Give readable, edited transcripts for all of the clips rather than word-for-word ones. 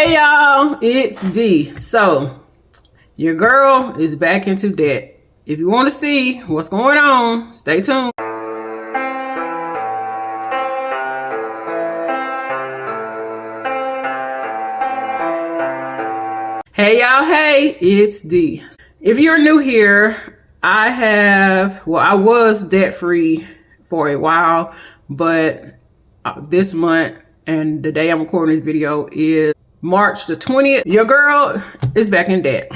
Hey y'all, it's D. So your girl is back into debt. If you want to see what's going on, stay tuned. Hey y'all, hey, it's D. If you're new here, I was debt free for a while, but this month and the day I'm recording this video is March the 20th. Your girl is back in debt.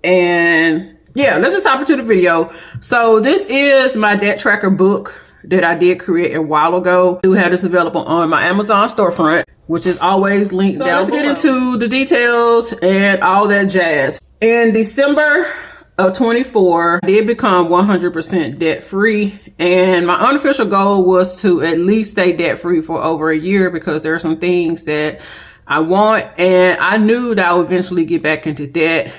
And yeah, let's just hop into the video. So this is my debt tracker book that I did create a while ago. I do have this available on my Amazon storefront, which is always linked down below. Let's get into the details and all that jazz. In December of 24, I did become 100% debt free, and my unofficial goal was to at least stay debt free for over a year because there are some things that I want, and I knew that I would eventually get back into debt.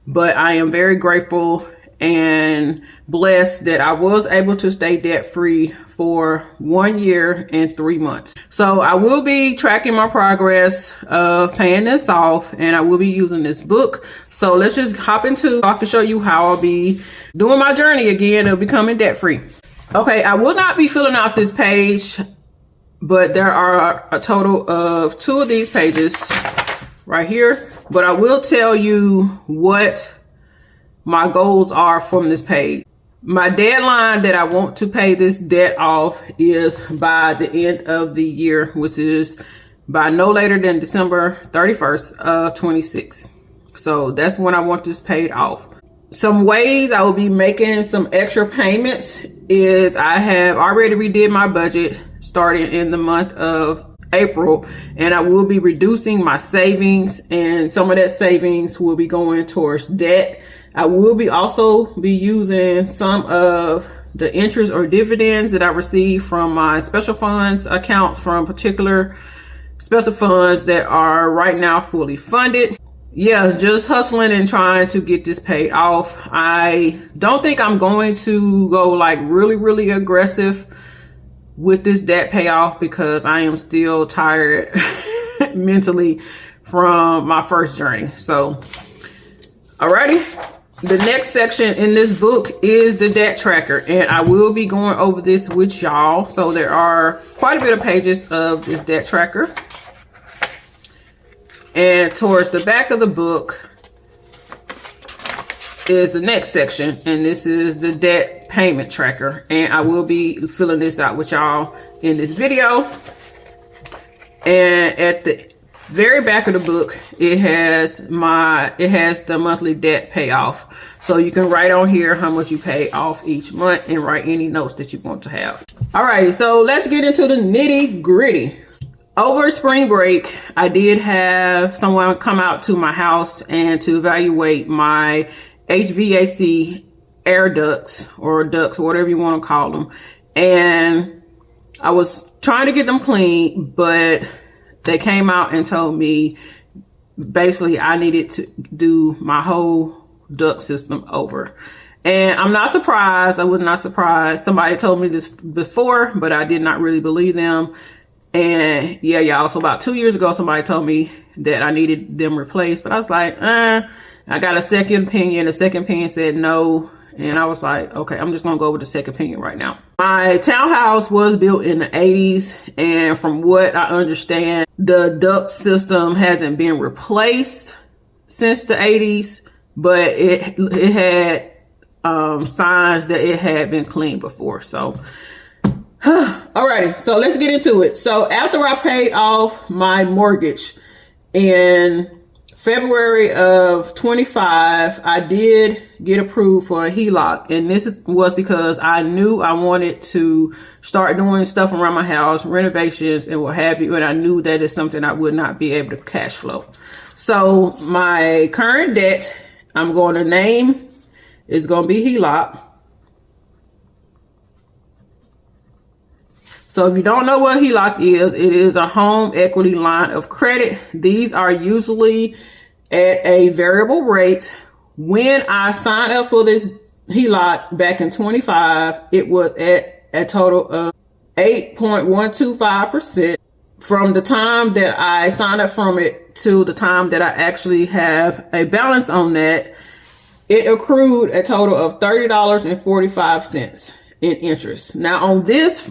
But I am very grateful and blessed that I was able to stay debt free for 1 year and 3 months. So I will be tracking my progress of paying this off, and I will be using this book. So let's just hop into, I can show you how I'll be doing my journey again of becoming debt free. Okay, I will not be filling out this page, but there are a total of 2 of these pages right here. But I will tell you what my goals are from this page. My deadline that I want to pay this debt off is by the end of the year, which is by no later than December 31st of 26. So that's when I want this paid off. Some ways I will be making some extra payments is I have already redid my budget starting in the month of April, and I will be reducing my savings, and some of that savings will be going towards debt. I will be also be using some of the interest or dividends that I receive from my special funds accounts from particular special funds that are right now fully funded. Yeah, just hustling and trying to get this paid off. I don't think I'm going to go like really aggressive with this debt payoff because I am still tired mentally from my first journey. So, alrighty. The next section in this book is the debt tracker, and I will be going over this with y'all. So there are quite a bit of pages of this debt tracker. And towards the back of the book is the next section, and this is the debt payment tracker, and I will be filling this out with y'all in this video. And at the very back of the book, it has the monthly debt payoff, so you can write on here how much you pay off each month and write any notes that you want to have. All right, so let's get into the nitty gritty. Over spring break, I did have someone come out to my house and to evaluate my HVAC air ducts or ducts, whatever you want to call them. And I was trying to get them clean, but they came out and told me basically I needed to do my whole duct system over. And I'm not surprised. I was not surprised. Somebody told me this before, but I did not really believe them. And yeah, y'all, so about 2 years ago, somebody told me that I needed them replaced, but I was like, I got a second opinion. The second opinion said no. And I was like, okay, I'm just going to go with the second opinion right now. My townhouse was built in the 80s. And from what I understand, the duct system hasn't been replaced since the 80s, but it had signs that it had been cleaned before. So alrighty, so let's get into it. So after I paid off my mortgage in February of 25, I did get approved for a HELOC. And this was because I knew I wanted to start doing stuff around my house, renovations and what have you. And I knew that is something I would not be able to cash flow. So my current debt, I'm going to name, is going to be HELOC. So if you don't know what HELOC is, it is a home equity line of credit. These are usually at a variable rate. When I signed up for this HELOC back in 25, it was at a total of 8.125%. from the time that I signed up from it to the time that I actually have a balance on that, it accrued a total of $30.45 in interest. Now on this,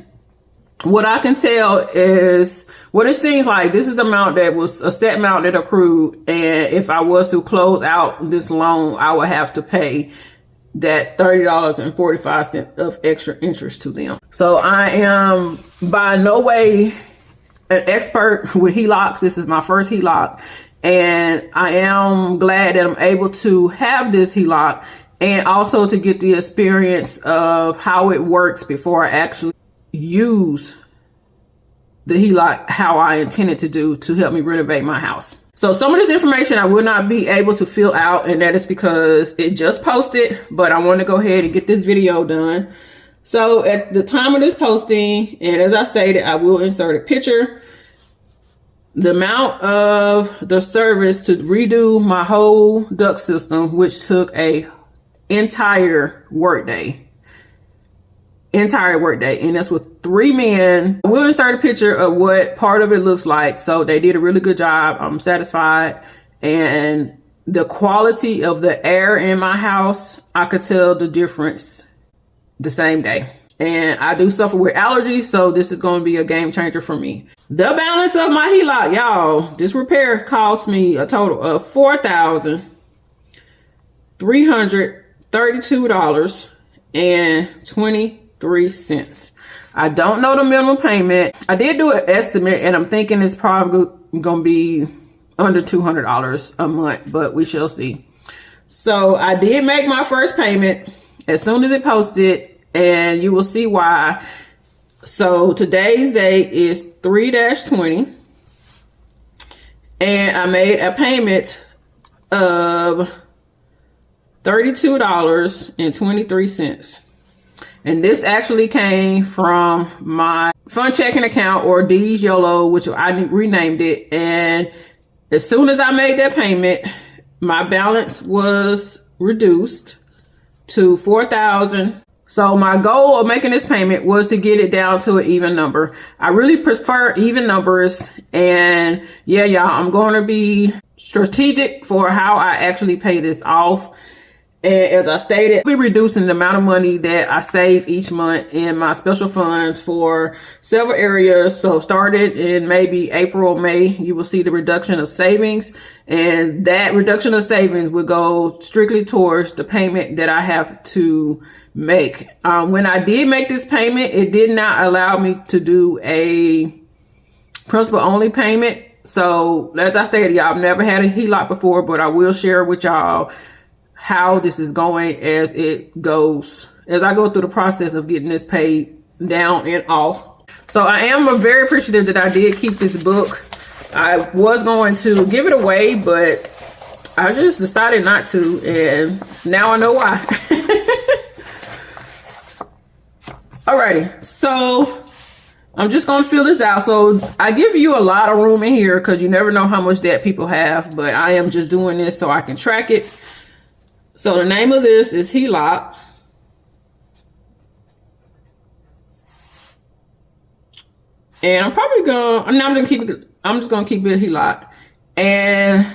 what I can tell is what it seems like this is the amount that was a set amount that accrued. And if I was to close out this loan, I would have to pay that $30.45 of extra interest to them. So I am by no way an expert with HELOCs. This is my first HELOC. And I am glad that I'm able to have this HELOC and also to get the experience of how it works before I actually use the HELOC how I intended to do to help me renovate my house. So some of this information I will not be able to fill out, and that is because it just posted, but I want to go ahead and get this video done. So at the time of this posting, and as I stated, I will insert a picture. The amount of the service to redo my whole duct system, which took a entire workday, and that's with 3 men. We'll insert a picture of what part of it looks like. So they did a really good job. I'm satisfied. And the quality of the air in my house, I could tell the difference the same day. And I do suffer with allergies, so this is going to be a game changer for me. The balance of my HELOC, y'all, this repair cost me a total of $4,332.23. I don't know the minimum payment. I did do an estimate, and I'm thinking it's probably going to be under $200 a month, but we shall see. So I did make my first payment as soon as it posted, and you will see why. So today's date is 3-20, and I made a payment of $32.23. And this actually came from my fund checking account, or D's YOLO, which I renamed it. And as soon as I made that payment, my balance was reduced to $4,000. So my goal of making this payment was to get it down to an even number. I really prefer even numbers. And yeah, y'all, I'm going to be strategic for how I actually pay this off. And as I stated, we're reducing the amount of money that I save each month in my special funds for several areas. So started in maybe April, May, you will see the reduction of savings. And that reduction of savings will go strictly towards the payment that I have to make. When I did make this payment, it did not allow me to do a principal only payment. So as I stated, y'all, I've never had a HELOC before, but I will share with y'all how this is going as I go through the process of getting this paid down and off. So I am very appreciative that I did keep this book. I was going to give it away, but I just decided not to, and now I know why. Alrighty, so I'm just gonna fill this out. So I give you a lot of room in here because you never know how much debt people have, but I am just doing this so I can track it. So the name of this is HELOC. And I'm just gonna keep it HELOC. And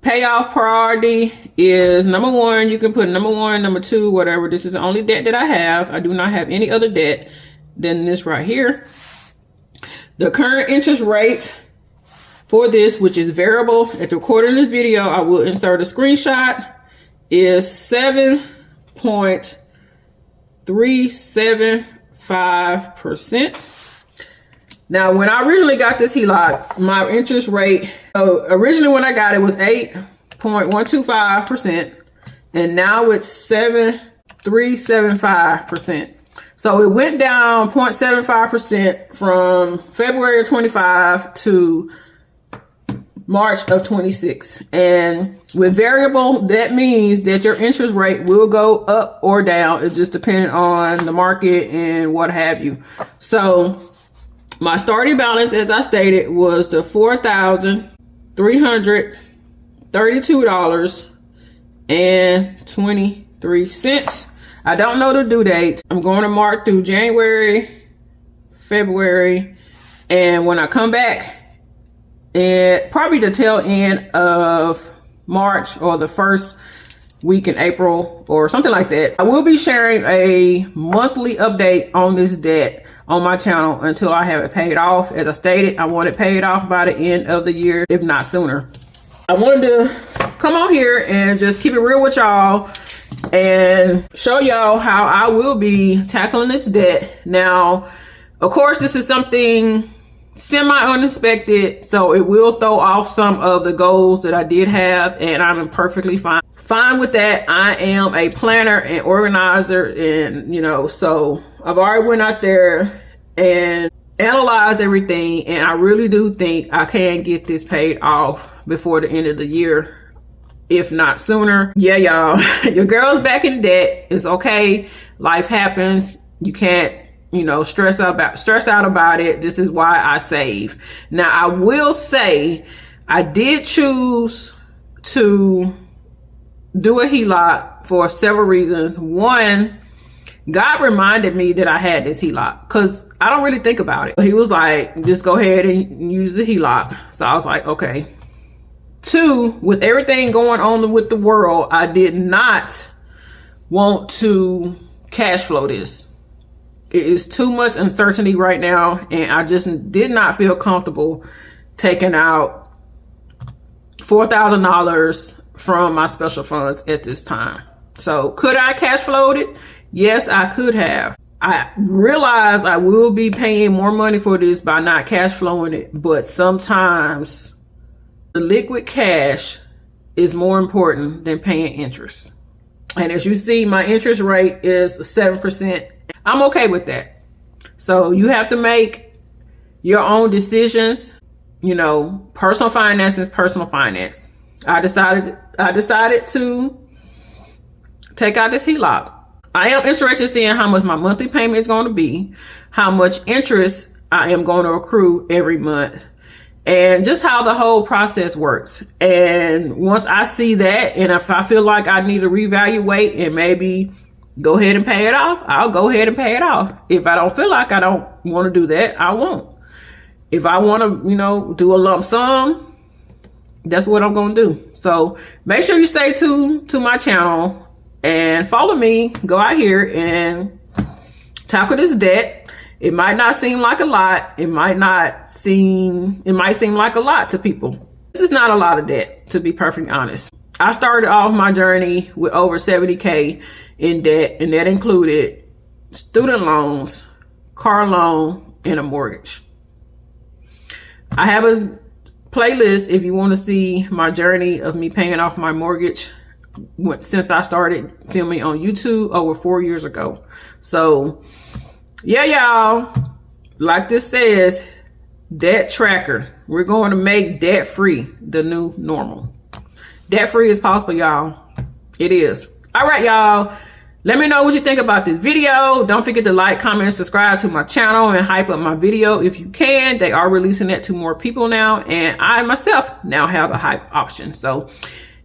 payoff priority is number 1. You can put number 1, number 2, whatever. This is the only debt that I have. I do not have any other debt than this right here. The current interest rate for this, which is variable, at the recording of this video, I will insert a screenshot, is 7.375%. Now, when I originally got this HELOC, my interest rate, originally when I got it was 8.125%, and now it's 7.375%. So it went down 0.75% from February of 25 to March of 26. And with variable, that means that your interest rate will go up or down. It's just depending on the market and what have you. So my starting balance, as I stated, was the $4,332.23. I don't know the due date. I'm going to mark through January, February, and when I come back and probably the tail end of March or the first week in April or something like that. I will be sharing a monthly update on this debt on my channel until I have it paid off. As I stated, I want it paid off by the end of the year, if not sooner. I wanted to come on here and just keep it real with y'all and show y'all how I will be tackling this debt. Now, of course, this is something semi-unexpected, so it will throw off some of the goals that I did have, and I'm perfectly fine with that. I am a planner and organizer, and you know, so I've already went out there and analyzed everything, and I really do think I can get this paid off before the end of the year, if not sooner. Yeah, y'all, your girl's back in debt. It's okay. Life happens. You can't, you know, stress out about it. This is why I save. Now, I will say I did choose to do a HELOC for several reasons. One, God reminded me that I had this HELOC because I don't really think about it. He was like, just go ahead and use the HELOC. So I was like, okay. Two, with everything going on with the world, I did not want to cash flow this. It is too much uncertainty right now, and I just did not feel comfortable taking out $4,000 from my special funds at this time. So could I cash flow it? Yes, I could have. I realize I will be paying more money for this by not cash flowing it, but sometimes the liquid cash is more important than paying interest. And as you see, my interest rate is 7%. I'm okay with that. So you have to make your own decisions. You know, personal finance is personal finance. I decided to take out this HELOC. I am interested in seeing how much my monthly payment is going to be, how much interest I am going to accrue every month, and just how the whole process works. And once I see that, and if I feel like I need to reevaluate and maybe go ahead and pay it off, I'll go ahead and pay it off. If I don't feel like I don't want to do that, I won't. If I want to, you know, do a lump sum, that's what I'm going to do. So make sure you stay tuned to my channel and follow me. Go out here and tackle this debt. It might not seem like a lot. It might seem like a lot to people. This is not a lot of debt, to be perfectly honest. I started off my journey with over 70K in debt, and that included student loans, car loan, and a mortgage. I have a playlist if you want to see my journey of me paying off my mortgage since I started filming on YouTube over 4 years ago. So yeah, y'all, like this says, debt tracker. We're going to make debt free the new normal. Debt free is possible, y'all. It is. All right, y'all. Let me know what you think about this video. Don't forget to like, comment, and subscribe to my channel and hype up my video if you can. They are releasing it to more people now, and I myself now have a hype option. So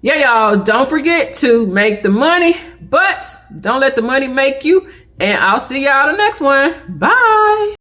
yeah, y'all, don't forget to make the money, but don't let the money make you. And I'll see y'all the next one. Bye.